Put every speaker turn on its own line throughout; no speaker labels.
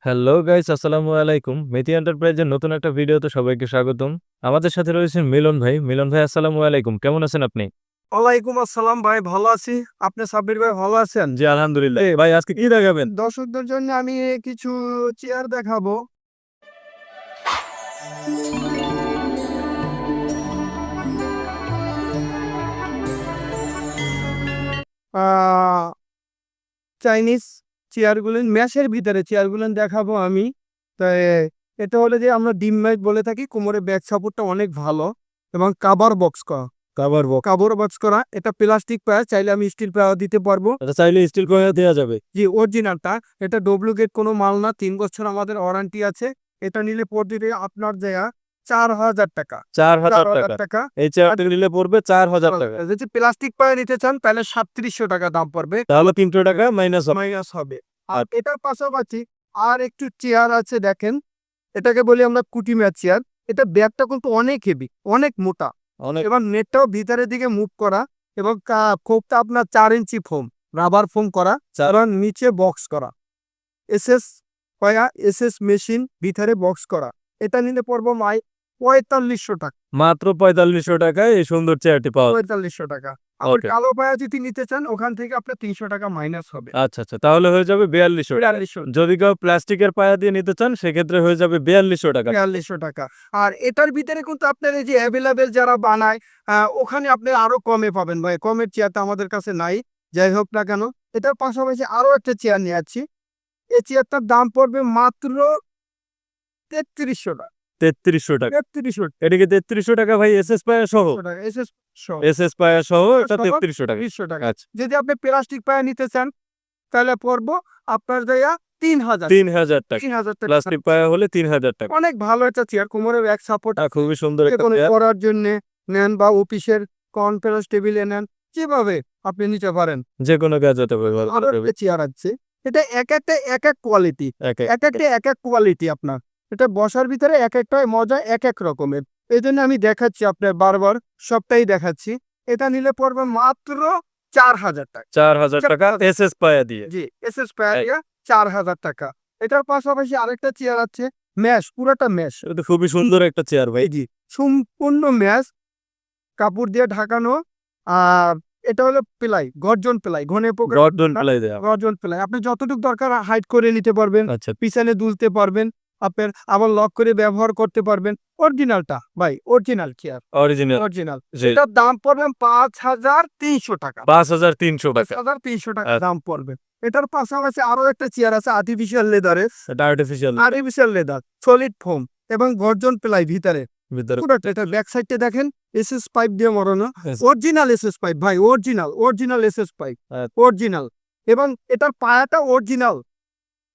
Hello guys, আসসালামু আলাইকুম। মেথি এন্টারপ্রাইজের নতুন একটা ভিডিওতে সবাইকে স্বাগতম। আমাদের সাথে রয়েছেন মিলন ভাই। মিলন ভাই, আসসালামু আলাইকুম। কেমন আছেন আপনি?
ওয়ালাইকুম আসসালাম ভাই, ভালো আছি। আপনি সাব্বির ভাই ভালো আছেন?
জি, আলহামদুলিল্লাহ। ভাই, আজকে কি দেখাবেন?
দর্শকদের জন্য আমি কিছু চেয়ার দেখাবো। আহ চাইনিজ চেয়ারগুলো, ম্যাশের ভিতরে চেয়ারগুলো দেখাবো আমি। তাই এটা হলো যে আমরা ডিম ম্যাট বলে থাকি। কোমরে ব্যাক সাপোর্টটা অনেক ভালো এবং কাভার বক্স করা।
Cover box.
কাভার বক্স করা, এটা প্লাস্টিক পায়া, চাইলে আমি স্টিল পায়া দিতে পারবো।
এটা চাইলে স্টিল করে দেওয়া যাবে।
জি, অরিজিনালটা। এটা ডুপ্লিকেট কোনো মাল না, ৩ বছর আমাদের ওয়ারেন্টি আছে। এটা নিলে পড়বে আপনার জায়গা ৪,০০০ টাকা।
৪,০০০
৪,০০০
টাকা।
টাকা।
এই চেয়ারটা নিলে পড়বে ৪,০০০ টাকা।
যদি প্লাস্টিক পায়ে নিতে চান তাহলে ৩৭০০ টাকা দাম পড়বে,
তাহলে ৩০০ টাকা মাইনাস হবে।
মাইনাস হবে। আর
আর
এটার পাশাপাশি আর একটু চেয়ার আছে দেখেন, এটাকে বলি আমরা কুটিম্যাট চেয়ার। এটা ব্যাগটা কিন্তু অনেক হেভি, অনেক মোটা
অনেক।
এবং নেটটাও ভিতরের দিকে মুভ করা এবং ফোমটা আপনার ৪ ইঞ্চি ফোম, রাবার ফোম করা এবং নিচে বক্স করা। এসএস কয়া এসএস মেশিন ভিতরে বক্স করা। এটা নিলে পড়বো ৪৫০০ টাকা।
মাত্র ৪৫০০ টাকায় এই সুন্দর চেয়ারটি পাওয়া যায়।
৪৫০০ টাকা। আবার
ওকে।
কালো পায়া যদি নিতে চান ওখান থেকে আপনার ৩০০ টাকা মাইনাস হবে।
আচ্ছা আচ্ছা, তাহলে হয়ে যাবে ৪২০০ টাকা।
৪২০০
যদি কেউ প্লাস্টিকের পায়া দিয়ে নিতে চান সেক্ষেত্রে হয়ে যাবে ৪২০০ টাকা।
৪২০০ টাকা। আর এটার ভিতরে কিন্তু আপনার এই যে অ্যাভেলেবেল যারা বানায়, ওখানে আপনি আরো কমে পাবেন ভাই। কমের চেয়ারটা আমাদের কাছে নাই। যাই হোক না কেন, এটার পাশাপাশি আরো একটা চেয়ার নিয়ে যাচ্ছি। এই চেয়ারটার দাম পড়বে মাত্র ৩৩০০ টাকা।
৩৩০০ টাকা।
৩৩০০
এটা কি ৩৩০০ টাকা ভাই, এসএস পায়া সহ?
টাকা এসএস সহ।
এসএস পায়া সহ এটা ৩৩০০ টাকা।
৩০০ টাকা।
আচ্ছা।
যদি আপনি প্লাস্টিক পায়া নিতে চান তাহলে পড়বো আপনার জায়গা ৩,০০০
৩,০০০ টাকা।
৩,০০০ টাকা।
প্লাস্টিক পায়া হলে ৩,০০০ টাকা।
অনেক ভালো একটা চেয়ার, কোমরে ব্যাক সাপোর্ট
খুবই সুন্দর একটা
যেকোনো
চেয়ার।
পড়ার জন্য নেন বা অফিসের কনফারেন্স টেবিলে নেন, যেভাবে আপনি নিতে পারেন।
যেকোনো কাজে ব্যবহার
আরো
করা যাবে।
একটা চেয়ার আছে, এটা এক একটা এক এক কোয়ালিটি,
একে
এক একটা এক এক কোয়ালিটি আপনার। এটা বসার ভিতরে এক একটাই মজা এক এক রকমের। এই জন্য আমি দেখাচ্ছি আপনার বারবার, সবটাই দেখাচ্ছি। এটা নিলে পড়বে মাত্র ৪,০০০ টাকা।
৪,০০০ টাকা এসএস পায়া দিয়ে।
জি, এসএস
এই,
প্যারিয়া ৪,০০০ টাকা। এটার পাশাপাশি আরেকটা চেয়ার আছে, ম্যাশ, পুরাটা ম্যাশ।
এটা তো খুবই সুন্দর একটা চেয়ার ভাই।
জি, সম্পূর্ণ ম্যাশ, কাপড় দিয়ে ঢাকানো। আর এটা হলো প্লাই, গর্জন প্লাই, ঘনে পোকা
গর্দন প্লাই দেয়া।
গর্জন প্লাই। আপনি যতটুকু দরকার হাইট করে নিতে পারবেন,
আচ্ছা।
পিছনে দুলতে পারবেন, আপনার আবার লক করে ব্যবহার করতে পারবেন। অরিজিনালটা ভাই, অরিজিনাল চেয়ার,
অরিজিনাল।
অরিজিনাল।
জি।
এটার দাম পড়বে ৫,৩০০ টাকা।
৫,৩০০ টাকা।
৫,৩০০ টাকা
আচ্ছা।
দাম পড়বে। এটার পাশাপাশি আরো একটা চেয়ার আছে আর্টিফিশিয়াল লেদারের,
এটা artificial
artificial leather, solid foam এবং গর্জন প্লাই ভিতরে।
ভিতরে।
পুরোটা এটা ব্যাক সাইডটা দেখেন, এসএস পাইপ দিয়ে মরানো।
Yes.
অরিজিনাল এসএস পাইপ ভাই, অরিজিনাল, অরিজিনাল এসএস পাইপ,
আচ্ছা।
অরিজিনাল। এবং এটার পায়াটা অরিজিনাল,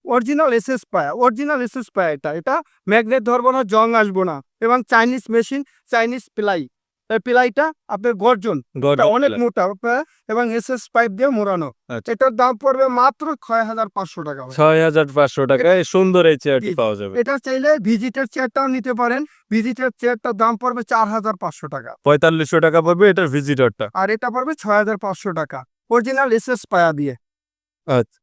অরিজিনাল এসএস পায়া, অরিজিনাল এসএস পায়া। এটা ম্যাগনেট ধরবো না, জং আসবো না। এবং চাইনিজ মেশিন, চাইনিজ প্লাই। এই প্লাইটা আপনার গর্জন, এটা
গর্দন
অনেক
প্লাই।
মোটা এবং এসএস পাইপ দিয়ে মোড়ানো।
আচ্ছা।
এটার দাম পড়বে মাত্র ৬,৫০০ টাকা ভাই।
৬,৫০০ টাকায় সুন্দর এই চেয়ারটি
জি,
পাওয়া যাবে।
এটা চাইলে ভিজিটার চেয়ারটাও নিতে পারেন। ভিজিটার চেয়ারটার দাম পড়বে ৪,৫০০ টাকা।
৪৫০০ টাকা পড়বে এটার ভিজিটরটা।
আর এটা পড়বে ৬,৫০০ টাকা, অরিজিনাল এসএস পায়া দিয়ে।
আচ্ছা।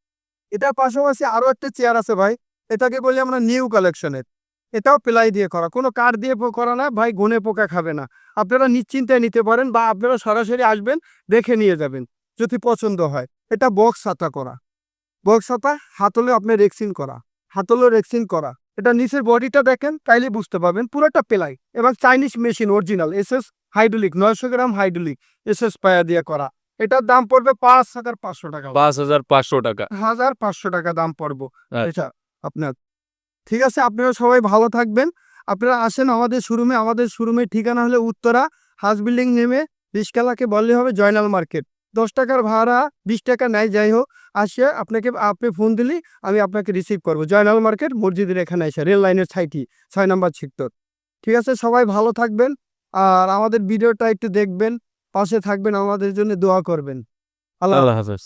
এটার পাশাপাশি আরো একটা চেয়ার আছে ভাই, এটাকে বলি আমরা নিউ কালেকশনের। এটাও প্লাই দিয়ে করা, কোনো কাঠ দিয়ে করা না ভাই, গুনে পোকা খাবে না। আপনারা নিশ্চিন্তায় নিতে পারেন বা আপনারা সরাসরি আসবেন, দেখে নিয়ে যাবেন যদি পছন্দ হয়। এটা বক্স হাতা করা, বক্স হাতা, হাতলে আপনার রেক্সিন করা, হাতলে রেক্সিন করা। এটা নিচের বডিটা দেখেন, তাইলে বুঝতে পারবেন পুরোটা প্লাই এবং Chinese machine original SS hydraulic, ৯০০ গ্রাম হাইড্রোলিক এসএস পায়া দিয়ে করা। এটার দাম পড়বে ৫,৫০০ টাকা।
৫,৫০০ টাকা।
১,৫০০ টাকা দাম পড়বো
আচ্ছা।
এটা আপনার। ঠিক আছে, আপনারা সবাই ভালো থাকবেন। আপনারা আসেন আমাদের শোরুমে। আমাদের শোরুমের ঠিকানা হলো উত্তরা হাউস বিল্ডিং নেমে রিস্কালাকে বললে হবে জয়নাল মার্কেট। ১০ টাকার ভাড়া, ২০ টাকা নেয়, যাই হোক। আসে আপনি ফোন দিলেই আমি আপনাকে রিসিভ করবো। জয়নাল মার্কেট মসজিদের এখানে এসে রেল লাইনের সাইডই, ৬ নম্বর সেক্টর। ঠিক আছে, সবাই ভালো থাকবেন। আর আমাদের ভিডিওটা একটু দেখবেন, পাশে থাকবেন, আমাদের জন্য দোয়া করবেন। আল্লাহ
আল্লাহ হাফেজ।